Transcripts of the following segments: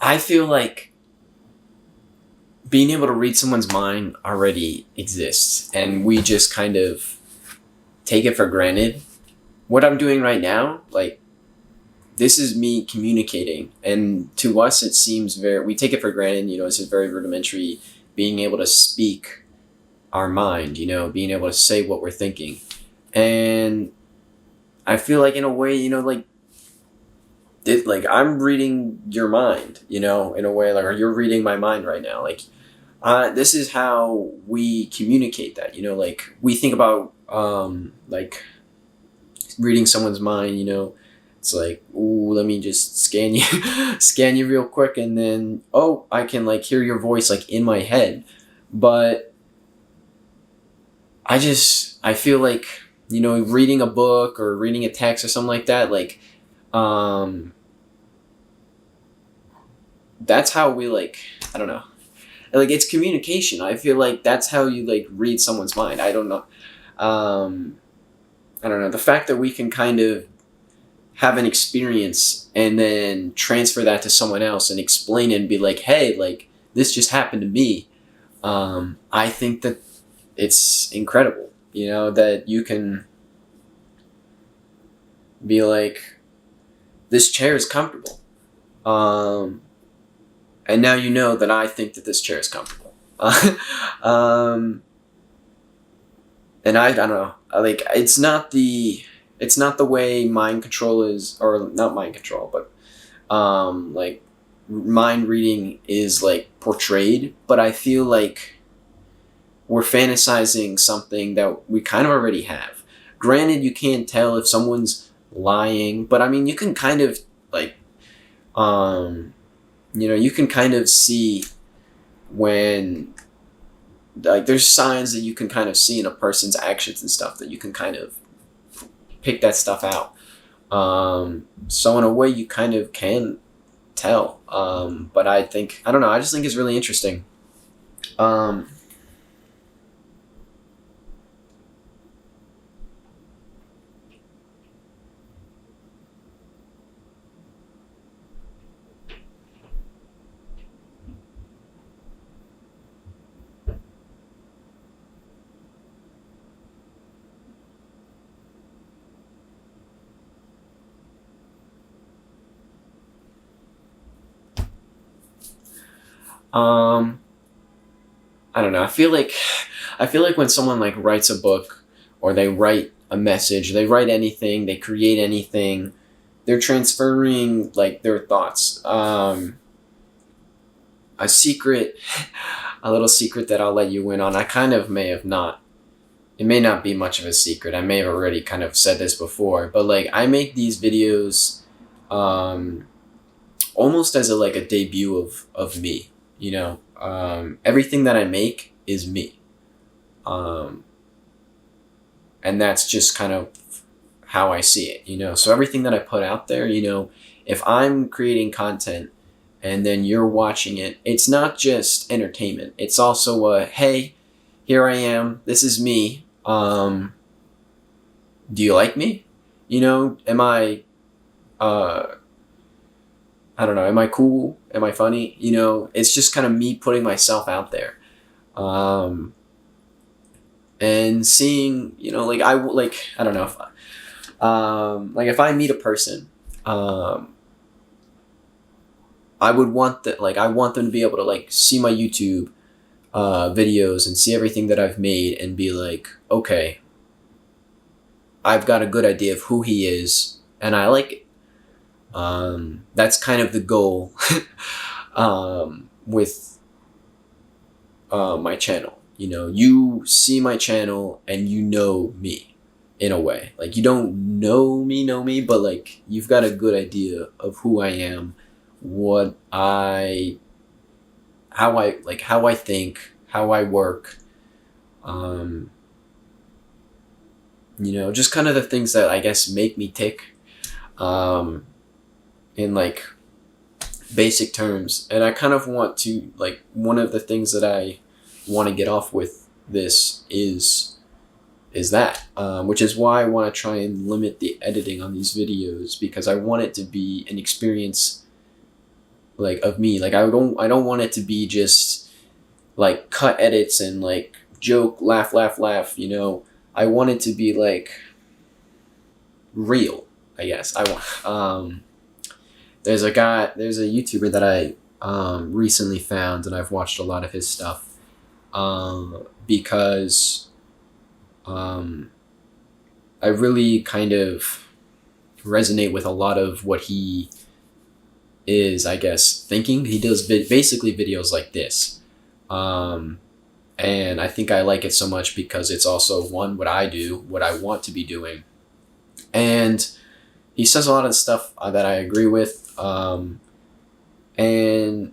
I feel like being able to read someone's mind already exists, and we just kind of take it for granted. What I'm doing right now, like, this is me communicating, and to us it seems very, we take it for granted, this is very rudimentary, being able to speak our mind, being able to say what we're thinking. And I feel like in a way, like, like I'm reading your mind, in a way, like, or you're reading my mind right now. Like, this is how we communicate that, like we think about, like reading someone's mind, it's like, ooh, let me just scan you, scan you real quick. And then, oh, I can like hear your voice like in my head. But I feel like, reading a book or reading a text or something like that, like, that's how we, like, I don't know, like, it's communication. I feel like that's how you like read someone's mind. I don't know. I don't know. The fact that we can kind of have an experience and then transfer that to someone else and explain it and be like, hey, like, this just happened to me. I think that it's incredible, that you can be like, this chair is comfortable. And now you know that I think that this chair is comfortable. um, and I don't know, like, it's not the way mind control is, or not mind control, but like mind reading is like portrayed. But I feel like we're fantasizing something that we kind of already have. Granted, you can't tell if someone's lying, but I mean, you can kind of like, you can kind of see when, like, there's signs that you can kind of see in a person's actions and stuff, that you can kind of pick that stuff out. So in a way, you kind of can tell. But I don't know, I just think it's really interesting. Um, um, I don't know. I feel like when someone like writes a book, or they write a message, they write anything, they create anything, they're transferring like their thoughts. A secret, a little secret that I'll let you in on. I kind of may have not. It may not be much of a secret. I may have already kind of said this before, but like, I make these videos, um, almost as a like a debut of me. Everything that I make is me. Um, and that's just kind of how I see it, So everything that I put out there, if I'm creating content and then you're watching it, it's not just entertainment. It's also a, hey, here I am. This is me. Do you like me? Am I, uh, I don't know, am I cool? Am I funny? It's just kind of me putting myself out there. Um, and seeing, like, I don't know if, like, if I meet a person, I would want that, like, I want them to be able to like see my YouTube videos and see everything that I've made and be like, okay, I've got a good idea of who he is, and I like it. That's kind of the goal, with my channel. You see my channel and you know me, in a way. Like, you don't know me, but like, you've got a good idea of who I am, what I, how I think, how I work. Um, just kind of the things that I guess make me tick. Um, in like basic terms. And I kind of want to, like, one of the things that I want to get off with this is that, which is why I want to try and limit the editing on these videos, because I want it to be an experience like of me. Like I don't want it to be just like cut edits and like joke, laugh, laugh, laugh. You know, I want it to be like real. I guess I want. There's a guy. There's a YouTuber that I recently found, and I've watched a lot of his stuff because um, I really kind of resonate with a lot of what he is, I guess, thinking. He does basically videos like this. Um, and I think I like it so much because it's also one, what I do, what I want to be doing. And he says a lot of stuff that I agree with. And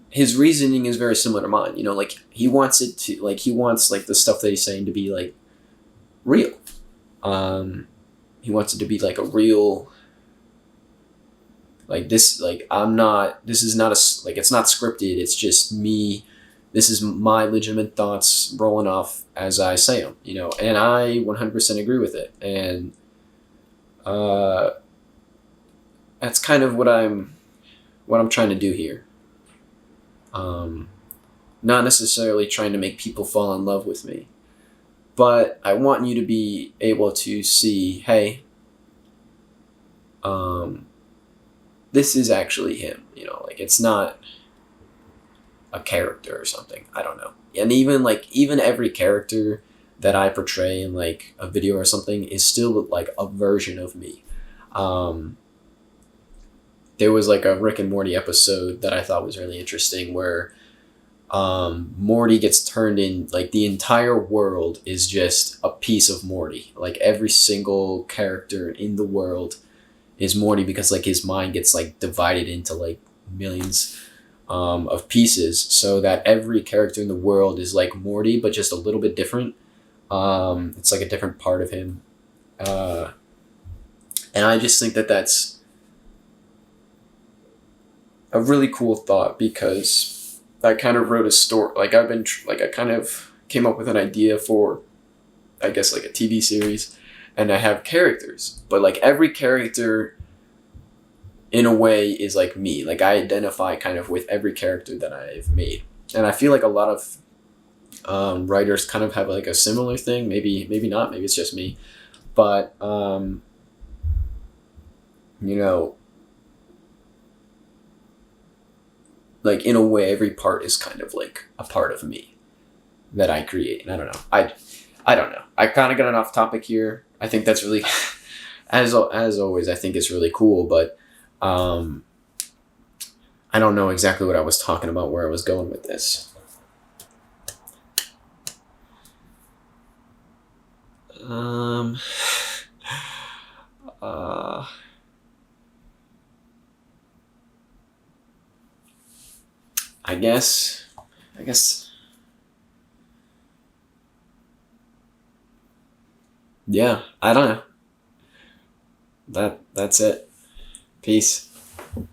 his reasoning is very similar to mine. You know, like he wants it to, like, he wants like the stuff that he's saying to be like real. He wants it to be like a real, like this, like I'm not, this is not like, it's not scripted. It's just me. This is my legitimate thoughts rolling off as I say them, you know, and I 100% agree with it. And uh, that's kind of what I'm trying to do here. Um, Not necessarily trying to make people fall in love with me, but I want you to be able to see, hey, this is actually him. You know, like it's not a character or something. I don't know. And even every character that I portray in like a video or something is still like a version of me. Um, there was like a Rick and Morty episode that I thought was really interesting where Morty gets turned in, like the entire world is just a piece of Morty. Like every single character in the world is Morty because like his mind gets like divided into like millions of pieces, so that every character in the world is like Morty but just a little bit different. It's like a different part of him, and I just think that that's a really cool thought because I kind of wrote a story. Like I kind of came up with an idea for, I guess, like a TV series, and I have characters, but like every character in a way is like me. Like I identify kind of with every character that I've made, and I feel like a lot of writers kind of have like a similar thing. Maybe not. Maybe it's just me, but you know, like in a way, every part is kind of like a part of me that I create. And I don't know. I don't know. I kind of got an off topic here. I think that's really, as always, I think it's really cool, but I don't know exactly what I was talking about, where I was going with this. Um, uh, I guess, yeah, I don't know. That's it. Peace.